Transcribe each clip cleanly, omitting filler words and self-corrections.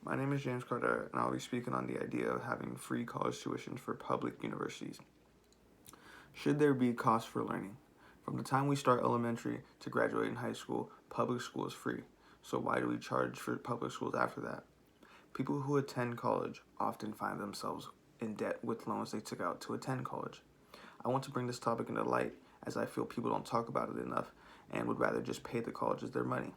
My name is James Carter, and I'll be speaking on the idea of having free college tuition for public universities. Should there be cost for learning? From the time we start elementary to graduating high school, public school is free. So why do we charge for public schools after that? People who attend college often find themselves in debt with loans they took out to attend college. I want to bring this topic into light as I feel people don't talk about it enough and would rather just pay the colleges their money.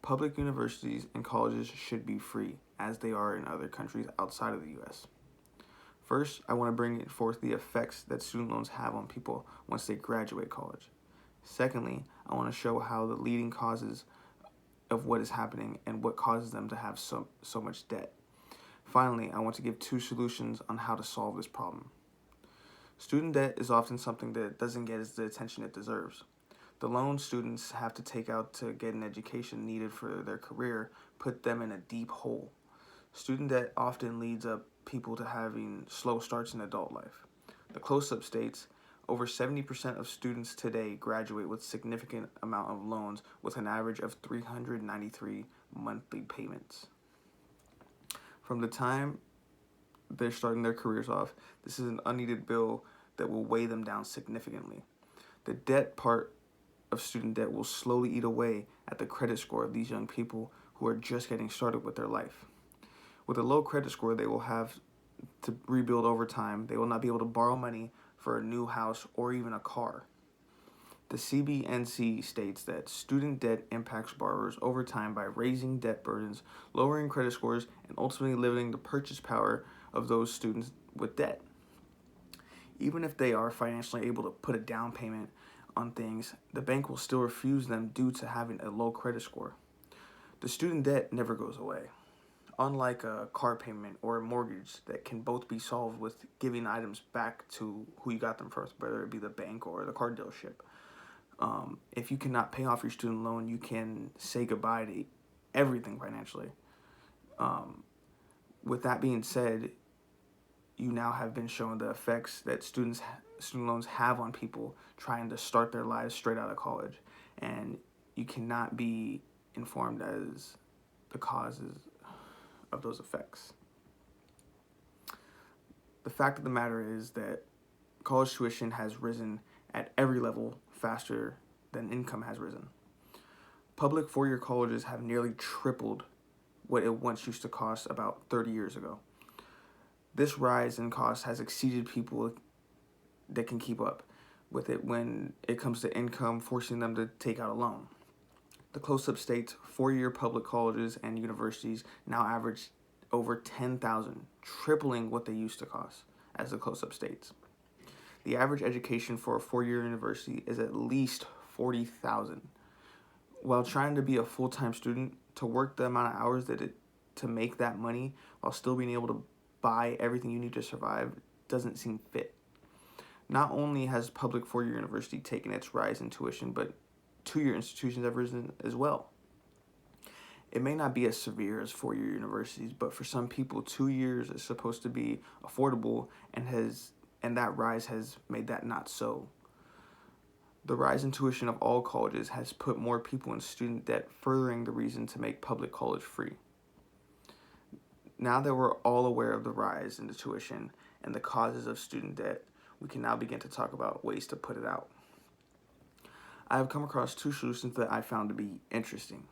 Public universities and colleges should be free, as they are in other countries outside of the US. First, I want to bring forth the effects that student loans have on people once they graduate college. Secondly, I want to show how the leading causes of what is happening and what causes them to have so much debt. Finally, I want to give two solutions on how to solve this problem. Student debt is often something that doesn't get the attention it deserves. The loan students have to take out to get an education needed for their career put them in a deep hole. Student debt often leads up people to having slow starts in adult life. The close-up states over 70% of students today graduate with significant amount of loans with an average of 393 monthly payments. From the time they're starting their careers off, this is an unneeded bill that will weigh them down significantly. The debt part of student debt will slowly eat away at the credit score of these young people who are just getting started with their life. With a low credit score, they will have to rebuild over time. They will not be able to borrow money for a new house or even a car. The CBNC states that student debt impacts borrowers over time by raising debt burdens, lowering credit scores, and ultimately limiting the purchase power of those students with debt. Even if they are financially able to put a down payment on things, the bank will still refuse them due to having a low credit score. The student debt never goes away. Unlike a car payment or a mortgage that can both be solved with giving items back to who you got them from, whether it be the bank or the car dealership. If you cannot pay off your student loan, you can say goodbye to everything financially. With that being said, you now have been shown the effects that student loans have on people trying to start their lives straight out of college, and you cannot be informed as the causes of those effects. The fact of the matter is that college tuition has risen at every level faster than income has risen. Public four-year colleges have nearly tripled what it once used to cost about 30 years ago. This rise in cost has exceeded people that can keep up with it when it comes to income, forcing them to take out a loan. The close-up states, four-year public colleges and universities now average over $10,000, tripling what they used to cost as the close-up states. The average education for a four-year university is at least $40,000. While trying to be a full-time student, to work the amount of hours to make that money while still being able to buy everything you need to survive doesn't seem fit. Not only has public four-year university taken its rise in tuition, but two-year institutions have risen as well. It may not be as severe as four-year universities, but for some people, 2 years is supposed to be affordable, and that rise has made that not so. The rise in tuition of all colleges has put more people in student debt, furthering the reason to make public college free. Now that we're all aware of the rise in the tuition and the causes of student debt, we can now begin to talk about ways to put it out. I have come across two solutions that I found to be interesting.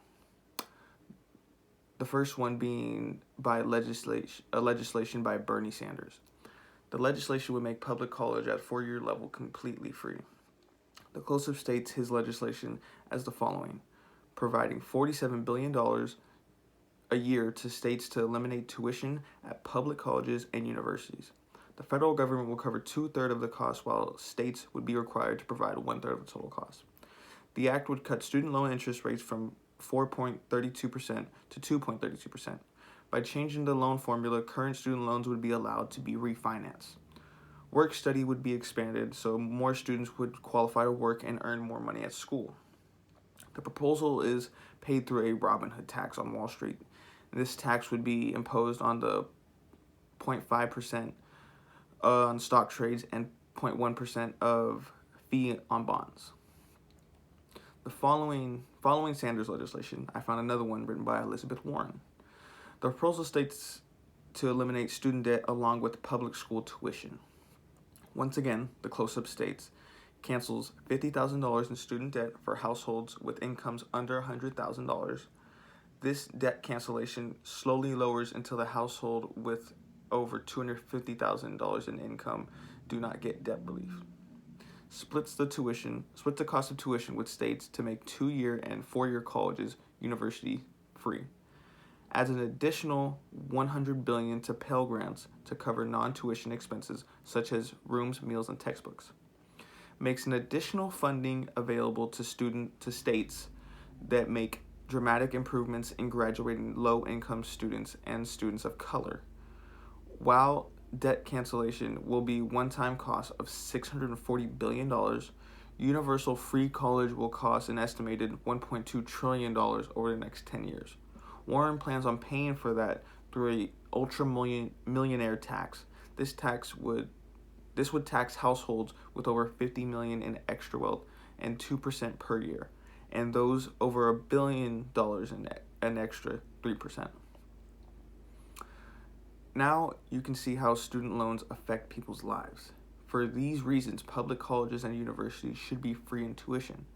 The first one being by legislation by Bernie Sanders. The legislation would make public college at four-year level completely free. The close-up states his legislation as the following: providing $47 billion a year to states to eliminate tuition at public colleges and universities. The federal government will cover 2/3 of the cost, while states would be required to provide 1/3 of the total cost. The act would cut student loan interest rates from 4.32% to 2.32%. By changing the loan formula, current student loans would be allowed to be refinanced. Work study would be expanded, so more students would qualify to work and earn more money at school. The proposal is paid through a Robin Hood tax on Wall Street. This tax would be imposed on the 0.5% on stock trades and 0.1% of fee on bonds. The following Sanders legislation, I found another one written by Elizabeth Warren. The proposal states to eliminate student debt along with public school tuition. Once again, the close-up states cancels $50,000 in student debt for households with incomes under $100,000. This debt cancellation slowly lowers until the household with over $250,000 in income do not get debt relief. Splits the cost of tuition with states to make 2-year and 4-year colleges university free. Adds an additional $100 billion to Pell Grants to cover non-tuition expenses such as rooms, meals, and textbooks. Makes an additional funding available to states that make dramatic improvements in graduating low-income students and students of color. While debt cancellation will be one-time cost of $640 billion, universal free college will cost an estimated $1.2 trillion over the next 10 years. Warren plans on paying for that through a ultra-millionaire tax. This would tax households with over $50 million in extra wealth and 2% per year, and those over $1 billion in an extra 3%. Now you can see how student loans affect people's lives. For these reasons, public colleges and universities should be free in tuition.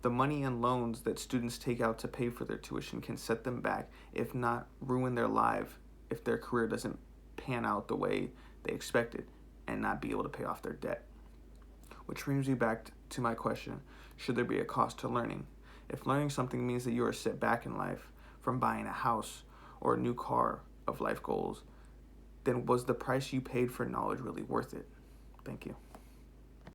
The money and loans that students take out to pay for their tuition can set them back, if not ruin their life, if their career doesn't pan out the way they expected and not be able to pay off their debt. Which brings me back to my question, should there be a cost to learning? If learning something means that you are set back in life from buying a house or a new car of life goals, then was the price you paid for knowledge really worth it? Thank you.